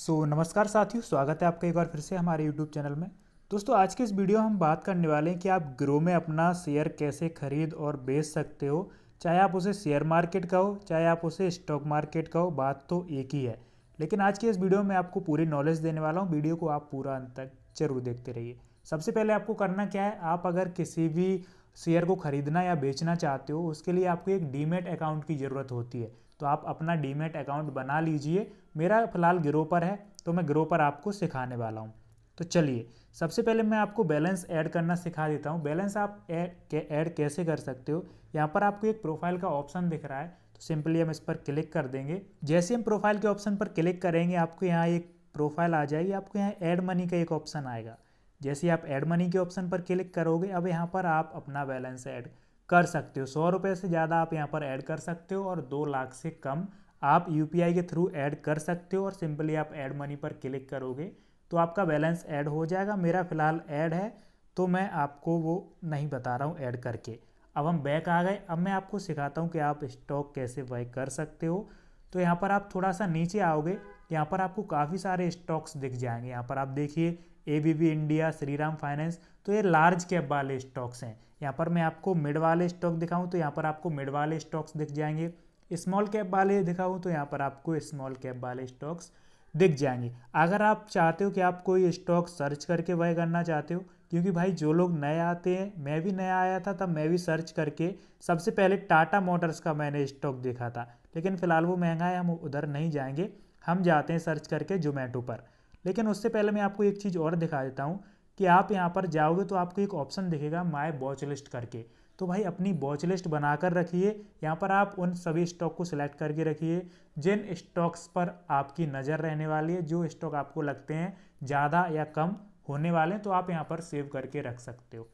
नमस्कार साथियों, स्वागत है आपका एक बार फिर से हमारे यूट्यूब चैनल में। दोस्तों, आज के इस वीडियो में हम बात करने वाले हैं कि आप ग्रो में अपना शेयर कैसे खरीद और बेच सकते हो। चाहे आप उसे शेयर मार्केट का हो, चाहे आप उसे स्टॉक मार्केट का हो, बात तो एक ही है। लेकिन आज के इस वीडियो में आपको पूरी नॉलेज देने वाला हूँ। वीडियो को आप पूरा अंत तक जरूर देखते रहिए। सबसे पहले आपको करना क्या है, आप अगर किसी भी शेयर को खरीदना या बेचना चाहते हो, उसके लिए आपको एक डीमैट अकाउंट की ज़रूरत होती है। तो आप अपना डीमैट अकाउंट बना लीजिए। मेरा फिलहाल ग्रो पर है, तो मैं ग्रो पर आपको सिखाने वाला हूँ। तो चलिए, सबसे पहले मैं आपको बैलेंस ऐड करना सिखा देता हूँ। बैलेंस आप ऐड कैसे कर सकते हो। यहाँ पर आपको एक प्रोफाइल का ऑप्शन दिख रहा है, तो सिंपली हम इस पर क्लिक कर देंगे। जैसे हम प्रोफाइल के ऑप्शन पर क्लिक करेंगे, आपको यहाँ एक प्रोफाइल आ जाएगी। आपको यहाँ ऐड मनी का एक ऑप्शन आएगा। जैसे आप ऐड मनी के ऑप्शन पर क्लिक करोगे, अब यहाँ पर आप अपना बैलेंस ऐड कर सकते हो। 100 रुपये से ज़्यादा आप यहाँ पर ऐड कर सकते हो और 2 लाख से कम आप यूपीआई के थ्रू ऐड कर सकते हो। और सिंपली आप ऐड मनी पर क्लिक करोगे तो आपका बैलेंस ऐड हो जाएगा। मेरा फिलहाल ऐड है, तो मैं आपको वो नहीं बता रहा हूँ ऐड करके। अब हम बैक आ गए। अब मैं आपको सिखाता हूँ कि आप स्टॉक कैसे बाय कर सकते हो। तो यहाँ पर आप थोड़ा सा नीचे आओगे, यहाँ पर आपको काफ़ी सारे स्टॉक्स दिख जाएंगे। यहाँ पर आप देखिए एबीबी इंडिया, श्रीराम फाइनेंस, तो ये लार्ज कैप वाले स्टॉक्स हैं। यहाँ पर मैं आपको मिड वाले स्टॉक दिखाऊं तो यहाँ पर आपको मिड वाले स्टॉक्स दिख जाएंगे। स्मॉल कैप वाले दिखाऊं तो यहाँ पर आपको स्मॉल कैप वाले स्टॉक्स दिख जाएंगे। अगर आप चाहते हो कि आप कोई स्टॉक सर्च करके बाय करना चाहते हो, क्योंकि भाई जो लोग नए आते हैं, मैं भी नया आया था तब मैं भी सर्च करके सबसे पहले टाटा मोटर्स का मैंने स्टॉक देखा था, लेकिन फ़िलहाल वो महंगा है, हम उधर नहीं जाएंगे। हम जाते हैं सर्च करके जोमेटो पर। लेकिन उससे पहले मैं आपको एक चीज़ और दिखा देता हूँ कि आप यहाँ पर जाओगे तो आपको एक ऑप्शन दिखेगा माय वॉच लिस्ट करके। तो भाई अपनी वॉच लिस्ट बनाकर रखिए। यहाँ पर आप उन सभी स्टॉक को सिलेक्ट करके रखिए जिन स्टॉक्स पर आपकी नज़र रहने वाली है। जो स्टॉक आपको लगते हैं ज़्यादा या कम होने वाले हैं, तो आप यहाँ पर सेव करके रख सकते हो।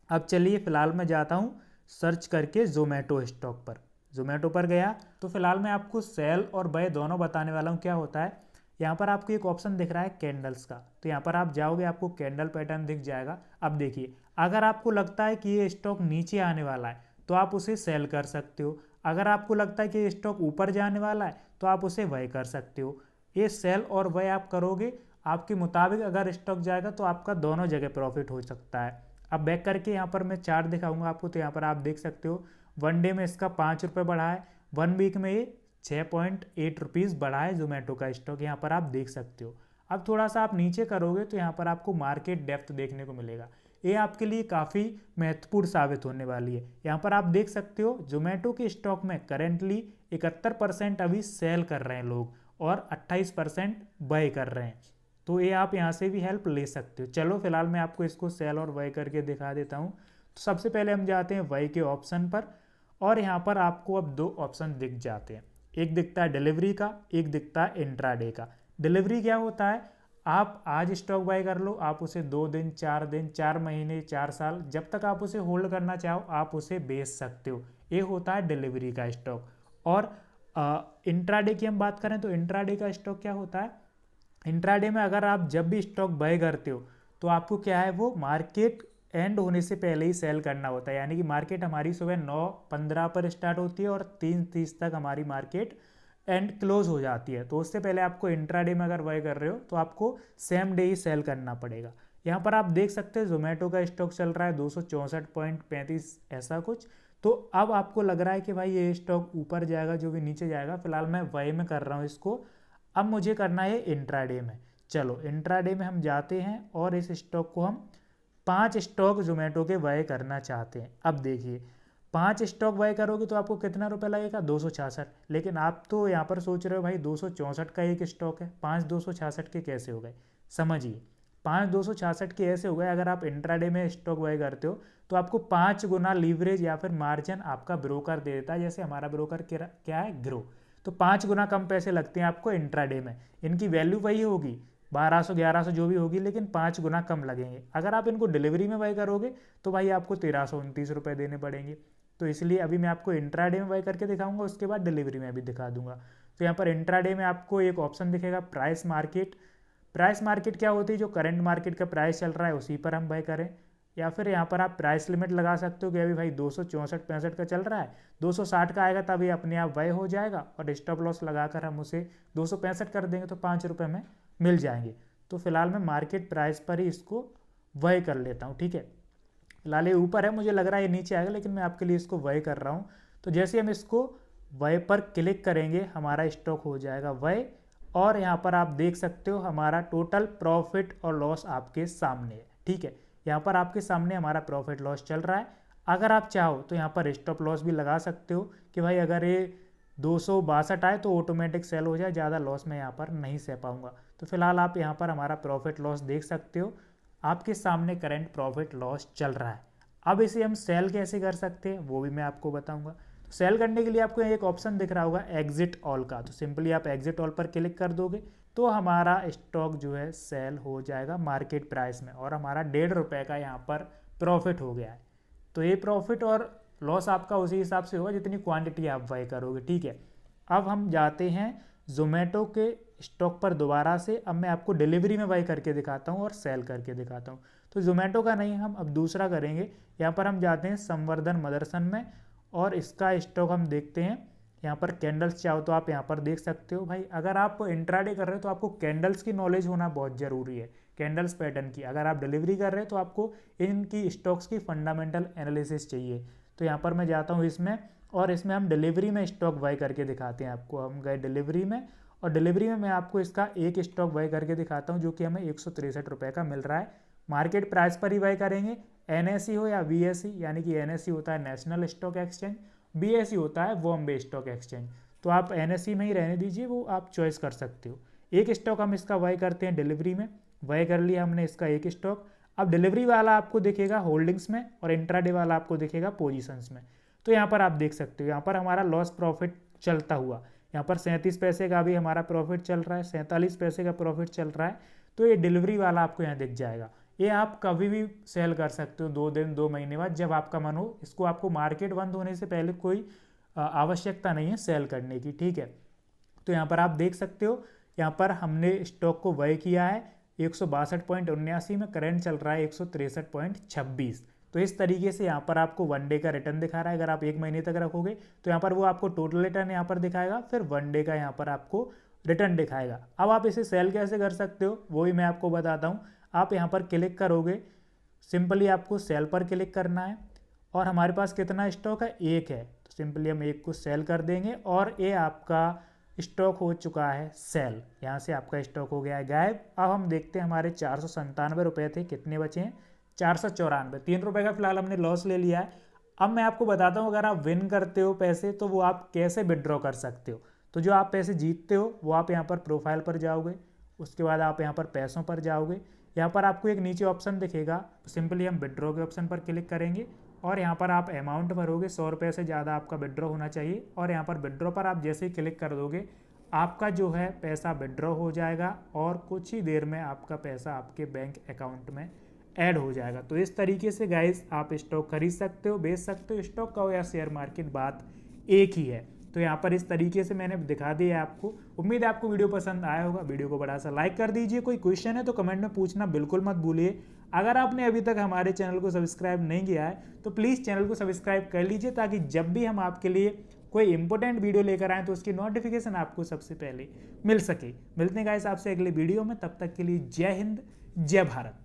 अब चलिए, फ़िलहाल मैं जाता हूँ सर्च करके जोमेटो स्टॉक पर। जोमेटो पर गया तो फिलहाल मैं आपको सेल और बाय दोनों बताने वाला हूँ। क्या होता है, यहाँ पर आपको एक ऑप्शन दिख रहा है कैंडल्स का, तो यहाँ पर आप जाओगे, आपको कैंडल पैटर्न दिख जाएगा। अब देखिए, अगर आपको लगता है कि ये स्टॉक नीचे आने वाला है तो आप उसे सेल कर सकते हो। अगर आपको लगता है कि ये स्टॉक ऊपर जाने वाला है तो आप उसे बाय कर सकते हो। ये सेल और बाय आप करोगे, आपके मुताबिक अगर स्टॉक जाएगा तो आपका दोनों जगह प्रॉफिट हो सकता है। अब बैक करके यहाँ पर मैं चार्ट दिखाऊंगा आपको, तो यहाँ पर आप देख सकते हो वन डे में इसका 5 रुपये बढ़ा है, 1 वीक में ये 6.8 रुपीज़ बढ़ा है जोमेटो का स्टॉक, यहाँ पर आप देख सकते हो। अब थोड़ा सा आप नीचे करोगे तो यहाँ पर आपको मार्केट डेप्थ देखने को मिलेगा। ये आपके लिए काफ़ी महत्वपूर्ण साबित होने वाली है। यहाँ पर आप देख सकते हो जोमेटो के स्टॉक में करेंटली 71% अभी सेल कर रहे हैं लोग और 28% बाय कर रहे हैं। तो ये आप यहाँ से भी हेल्प ले सकते हो। चलो फिलहाल मैं आपको इसको सेल और बाय करके दिखा देता हूँ। तो सबसे पहले हम जाते हैं बाय के ऑप्शन पर, और यहाँ पर आपको अब 2 ऑप्शन दिख जाते हैं। एक दिखता है डिलीवरी का, एक दिखता है इंट्राडे का। डिलीवरी क्या होता है, आप आज स्टॉक बाय कर लो, आप उसे 2 दिन, 4 दिन, 4 महीने, 4 साल, जब तक आप उसे होल्ड करना चाहो आप उसे बेच सकते हो। ये होता है डिलीवरी का स्टॉक। और इंट्राडे की हम बात करें तो इंट्राडे का स्टॉक क्या होता है, इंट्राडे में अगर आप जब भी स्टॉक बाय करते हो तो आपको क्या है, वो मार्केट एंड होने से पहले ही सेल करना होता है। यानी कि मार्केट हमारी सुबह 9:15 पर स्टार्ट होती है और 3:30 तक हमारी मार्केट एंड क्लोज हो जाती है। तो उससे पहले आपको इंट्राडे में अगर बाय कर रहे हो तो आपको सेम डे ही सेल करना पड़ेगा। यहाँ पर आप देख सकते हैं जोमेटो का स्टॉक चल रहा है 264.35 ऐसा कुछ। तो अब आपको लग रहा है कि भाई ये स्टॉक ऊपर जाएगा, जो भी नीचे जाएगा। फिलहाल मैं बाय में कर रहा हूँ इसको। अब मुझे करना है इंट्राडे में। चलो इंट्राडे में हम जाते हैं और इस स्टॉक को हम 5 स्टॉक जोमेटो के बाय करना चाहते हैं। अब देखिए, 5 स्टॉक बाय करोगे तो आपको कितना रुपया लगेगा, 266। लेकिन आप तो यहाँ पर सोच रहे हो भाई 264 का एक स्टॉक है, 5 266 के कैसे हो गए। समझिए, 5 266 के ऐसे हो गए। अगर आप इंट्राडे में स्टॉक बाय करते हो तो आपको 5 गुना लीवरेज या फिर मार्जिन आपका ब्रोकर दे देता है। जैसे हमारा ब्रोकर क्या है, ग्रो। तो 5 गुना कम पैसे लगते हैं आपको इंट्राडे में। इनकी वैल्यू वही होगी 1200 1100 जो भी होगी, लेकिन 5 गुना कम लगेंगे। अगर आप इनको डिलीवरी में बाय करोगे तो भाई आपको 1329 रुपये देने पड़ेंगे। तो इसलिए अभी मैं आपको इंट्राडे में बाय करके दिखाऊंगा, उसके बाद डिलीवरी में भी दिखा दूंगा। तो यहाँ पर इंट्राडे में आपको एक ऑप्शन दिखेगा प्राइस मार्केट। प्राइस मार्केट क्या होती है, जो करंट मार्केट का प्राइस चल रहा है उसी पर हम बाय करें। या फिर यहाँ पर आप प्राइस लिमिट लगा सकते हो कि अभी भाई 264-65 का चल रहा है, 260 का आएगा तभी अपने आप वह हो जाएगा, और स्टॉप लॉस लगाकर हम उसे 265 कर देंगे तो 5 रुपये में मिल जाएंगे। तो फिलहाल मैं मार्केट प्राइस पर ही इसको वह कर लेता हूँ, ठीक है। फिलहाल ये ऊपर है, मुझे लग रहा है ये नीचे आएगा, लेकिन मैं आपके लिए इसको वह कर रहा हूँ। तो जैसे हम इसको वह पर क्लिक करेंगे हमारा स्टॉक हो जाएगा वह, और यहाँ पर आप देख सकते हो हमारा टोटल प्रॉफिट और लॉस आपके सामने है, ठीक है। यहाँ पर आपके सामने हमारा प्रॉफिट लॉस चल रहा है। अगर आप चाहो तो यहाँ पर स्टॉप लॉस भी लगा सकते हो कि भाई अगर ये 262 आए तो ऑटोमेटिक सेल हो जाए, ज़्यादा लॉस मैं यहाँ पर नहीं सह पाऊँगा। तो फिलहाल आप यहाँ पर हमारा प्रॉफिट लॉस देख सकते हो, आपके सामने करंट प्रॉफिट लॉस चल रहा है। अब इसे हम सेल कैसे कर सकते हैं वो भी मैं आपको बताऊंगा। तो सेल करने के लिए आपको एक ऑप्शन दिख रहा होगा एग्जिट ऑल का, तो सिंपली आप एग्जिट ऑल पर क्लिक कर दोगे तो हमारा स्टॉक जो है सेल हो जाएगा मार्केट प्राइस में, और हमारा 1.5 रुपये का यहाँ पर प्रॉफिट हो गया है। तो ये प्रॉफिट और लॉस आपका उसी हिसाब से होगा जितनी क्वांटिटी आप बाय करोगे, ठीक है। अब हम जाते हैं जोमेटो के स्टॉक पर दोबारा से। अब मैं आपको डिलीवरी में बाय करके दिखाता हूँ और सेल करके दिखाता हूँ। तो जोमेटो का नहीं, हम अब दूसरा करेंगे। यहाँ पर हम जाते हैं संवर्धन मदरसन में, और इसका स्टॉक हम देखते हैं। यहाँ पर कैंडल्स चाहो तो आप यहाँ पर देख सकते हो। भाई अगर आप इंट्राडे कर रहे हो तो आपको कैंडल्स की नॉलेज होना बहुत ज़रूरी है, कैंडल्स पैटर्न की। अगर आप डिलीवरी कर रहे हो तो आपको इनकी स्टॉक्स की फंडामेंटल एनालिसिस चाहिए। तो यहाँ पर मैं जाता हूँ इसमें, और इसमें हम डिलीवरी में स्टॉक बाय करके दिखाते हैं आपको। हम गए डिलीवरी में, और डिलीवरी में मैं आपको इसका एक स्टॉक बाय करके दिखाता हूँ जो कि हमें 163 रुपये का मिल रहा है। मार्केट प्राइस पर ही बाय करेंगे, NSE हो या BSE, यानी कि NSE होता है नेशनल स्टॉक एक्सचेंज, BSE होता है बॉम्बे स्टॉक एक्सचेंज। तो आप NSE में ही रहने दीजिए, वो आप चॉइस कर सकते हो। एक स्टॉक हम इसका बाय करते हैं डिलीवरी में, बाय कर लिया हमने इसका एक स्टॉक। अब डिलीवरी वाला आपको दिखेगा होल्डिंग्स में, और इंट्राडे वाला आपको दिखेगा पोजीशंस में। तो यहाँ पर आप देख सकते हो, यहाँ पर हमारा लॉस प्रॉफिट चलता हुआ, यहाँ पर 37 पैसे का भी हमारा प्रॉफिट चल रहा है, 47 पैसे का प्रॉफिट चल रहा है। तो ये डिलीवरी वाला आपको यहाँ दिख जाएगा। ये आप कभी भी सेल कर सकते हो, 2 दिन 2 महीने बाद, जब आपका मन हो। इसको आपको मार्केट बंद होने से पहले कोई आवश्यकता नहीं है सेल करने की, ठीक है। तो यहाँ पर आप देख सकते हो, यहाँ पर हमने स्टॉक को बाय किया है 162.79 में, करंट चल रहा है 163.26। तो इस तरीके से यहाँ पर आपको 1 डे का रिटर्न दिखा रहा है। अगर आप 1 महीने तक रखोगे तो यहाँ पर वो आपको टोटल रिटर्न यहाँ पर दिखाएगा, फिर 1 डे का यहाँ पर आपको रिटर्न दिखाएगा। अब आप इसे सेल कैसे कर सकते हो वो भी मैं आपको बताता हूँ। आप यहाँ पर क्लिक करोगे, सिंपली आपको सेल पर क्लिक करना है, और हमारे पास कितना स्टॉक है, एक है। तो सिंपली हम एक को सेल कर देंगे, और ये आपका स्टॉक हो चुका है सेल। यहाँ से आपका स्टॉक हो गया है गायब। अब हम देखते हैं हमारे 497 रुपये थे, कितने बचे हैं, 494। 3 रुपये का फिलहाल हमने लॉस ले लिया है। अब मैं आपको बताता हूँ, अगर आप विन करते हो पैसे तो वो आप कैसे विड्रॉ कर सकते हो। तो जो आप पैसे जीतते हो वो आप यहाँ पर प्रोफाइल पर जाओगे, उसके बाद आप यहाँ पर पैसों पर जाओगे। यहाँ पर आपको एक नीचे ऑप्शन दिखेगा, सिंपली हम विड्रॉ के ऑप्शन पर क्लिक करेंगे, और यहाँ पर आप अमाउंट भरोगे, 100 रुपये से ज़्यादा आपका विड्रॉ होना चाहिए। और यहाँ पर विड्रॉ पर आप जैसे ही क्लिक कर दोगे, आपका जो है पैसा विड्रॉ हो जाएगा, और कुछ ही देर में आपका पैसा आपके बैंक अकाउंट में ऐड हो जाएगा। तो इस तरीके से गाइस आप स्टॉक खरीद सकते हो, बेच सकते हो। स्टॉक का हो या शेयर मार्केट, बात एक ही है। तो यहाँ पर इस तरीके से मैंने दिखा दिया है आपको। उम्मीद है आपको वीडियो पसंद आया होगा। वीडियो को बड़ा सा लाइक कर दीजिए। कोई क्वेश्चन है तो कमेंट में पूछना बिल्कुल मत भूलिए। अगर आपने अभी तक हमारे चैनल को सब्सक्राइब नहीं किया है तो प्लीज़ चैनल को सब्सक्राइब कर लीजिए, ताकि जब भी हम आपके लिए कोई इंपॉर्टेंट वीडियो लेकर आएँ तो उसकी नोटिफिकेशन आपको सबसे पहले मिल सके। मिलते हैं गाइस आपसे अगले वीडियो में, तब तक के लिए जय हिंद, जय भारत।